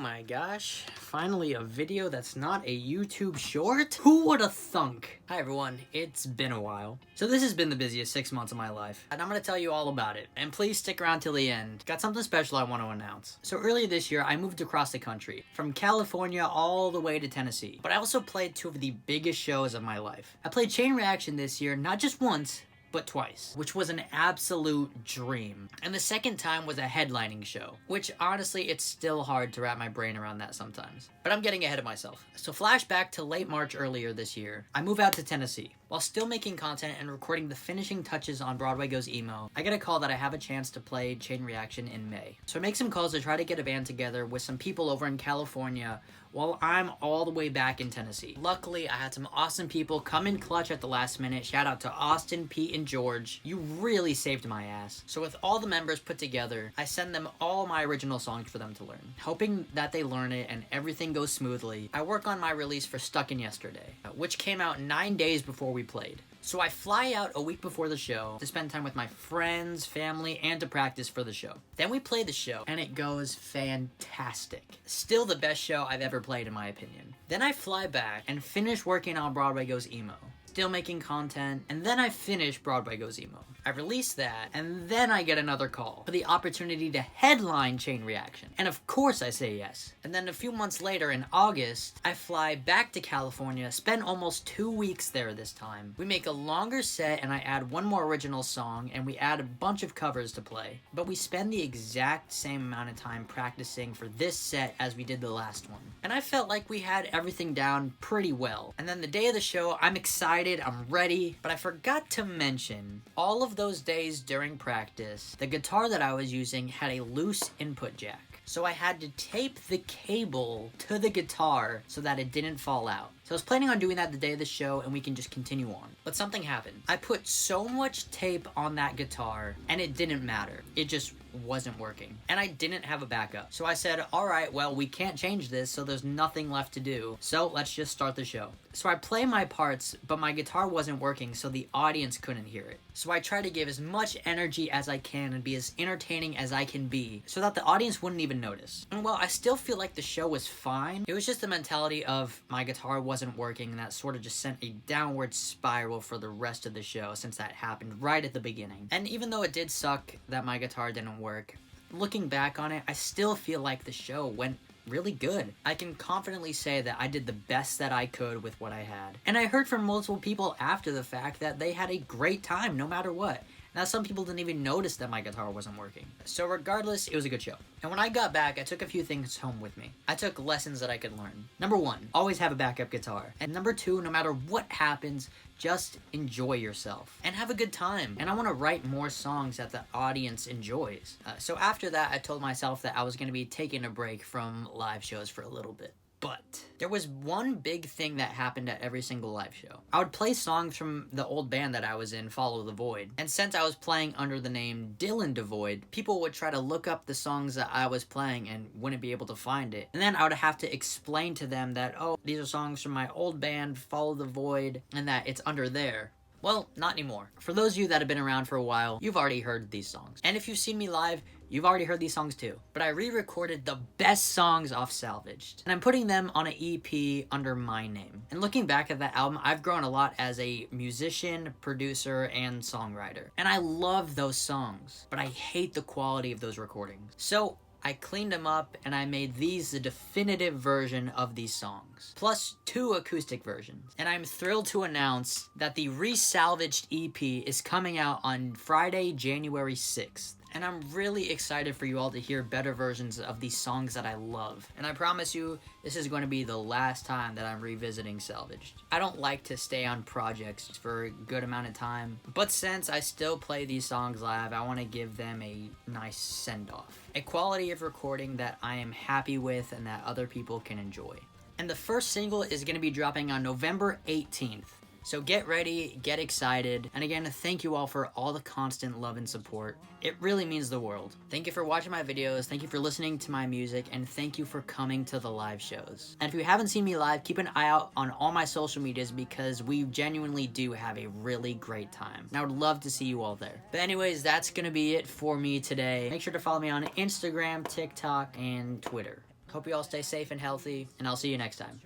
my gosh, finally a video that's not a YouTube short? Who would have thunk? Hi everyone, it's been a while. So this has been the busiest 6 months of my life, and I'm gonna tell you all about it. And please stick around till the end. Got something special I want to announce. So earlier this year, I moved across the country, from California all the way to Tennessee. But I also played two of the biggest shows of my life. I played Chain Reaction this year, not just once, but twice, which was an absolute dream. And the second time was a headlining show, which honestly, it's still hard to wrap my brain around that sometimes. But I'm getting ahead of myself. So flashback to late March earlier this year, I move out to Tennessee. While still making content and recording the finishing touches on Broadway Goes Emo, I get a call that I have a chance to play Chain Reaction in May. So I make some calls to try to get a band together with some people over in California while I'm all the way back in Tennessee. Luckily, I had some awesome people come in clutch at the last minute. Shout out to Austin, Pete, and George. You really saved my ass. So with all the members put together, I send them all my original songs for them to learn. Hoping that they learn it and everything goes smoothly, I work on my release for Stuckin' Yesterday, which came out 9 days before we played. So I fly out a week before the show to spend time with my friends, family, and to practice for the show. Then we play the show, and it goes fantastic. Still the best show I've ever played in my opinion. Then I fly back and finish working on Broadway Goes Emo. Still making content, and then I finish Broadway Goes Emo. I release that, and then I get another call for the opportunity to headline Chain Reaction. And of course I say yes. And then a few months later in August, I fly back to California, spend almost 2 weeks there this time. We make a longer set and I add one more original song and we add a bunch of covers to play. But we spend the exact same amount of time practicing for this set as we did the last one. And I felt like we had everything down pretty well. And then the day of the show, I'm excited, I'm ready, but I forgot to mention all of those days during practice, the guitar that I was using had a loose input jack. So I had to tape the cable to the guitar so that it didn't fall out. So I was planning on doing that the day of the show and we can just continue on. But something happened. I put so much tape on that guitar and it didn't matter. It just wasn't working. And I didn't have a backup. So I said, alright, well, we can't change this, so there's nothing left to do. So let's just start the show. So I play my parts, but my guitar wasn't working, so the audience couldn't hear it. So I try to give as much energy as I can and be as entertaining as I can be, so that the audience wouldn't even notice. And while I still feel like the show was fine, it was just the mentality of my guitar wasn't working, and that sort of just sent a downward spiral for the rest of the show since that happened right at the beginning. And even though it did suck that my guitar didn't work, looking back on it, I still feel like the show went really good. I can confidently say that I did the best that I could with what I had. And I heard from multiple people after the fact that they had a great time no matter what. Now, some people didn't even notice that my guitar wasn't working. So regardless, it was a good show. And when I got back, I took a few things home with me. I took lessons that I could learn. Number 1, always have a backup guitar. And number 2, no matter what happens, just enjoy yourself and have a good time. And I want to write more songs that the audience enjoys. So after that, I told myself that I was going to be taking a break from live shows for a little bit. But there was one big thing that happened at every single live show. I would play songs from the old band that I was in, Follow the Void. And since I was playing under the name Dillon Divoid, people would try to look up the songs that I was playing and wouldn't be able to find it. And then I would have to explain to them that, oh, these are songs from my old band, Follow the Void, and that it's under there. Well, not anymore. For those of you that have been around for a while, you've already heard these songs. And if you've seen me live, you've already heard these songs too. But I re-recorded the best songs off Salvaged. And I'm putting them on an EP under my name. And looking back at that album, I've grown a lot as a musician, producer, and songwriter. And I love those songs, but I hate the quality of those recordings. So I cleaned them up and I made these the definitive version of these songs, plus 2 acoustic versions. And I'm thrilled to announce that the re-salvaged EP is coming out on Friday, January 6th. And I'm really excited for you all to hear better versions of these songs that I love. And I promise you, this is going to be the last time that I'm revisiting Salvaged. I don't like to stay on projects for a good amount of time, but since I still play these songs live, I want to give them a nice send-off. A quality of recording that I am happy with and that other people can enjoy. And the first single is going to be dropping on November 18th. So get ready, get excited, and again, thank you all for all the constant love and support. It really means the world. Thank you for watching my videos, thank you for listening to my music, and thank you for coming to the live shows. And if you haven't seen me live, keep an eye out on all my social medias because we genuinely do have a really great time. And I would love to see you all there. But anyways, that's gonna be it for me today. Make sure to follow me on Instagram, TikTok, and Twitter. Hope you all stay safe and healthy, and I'll see you next time.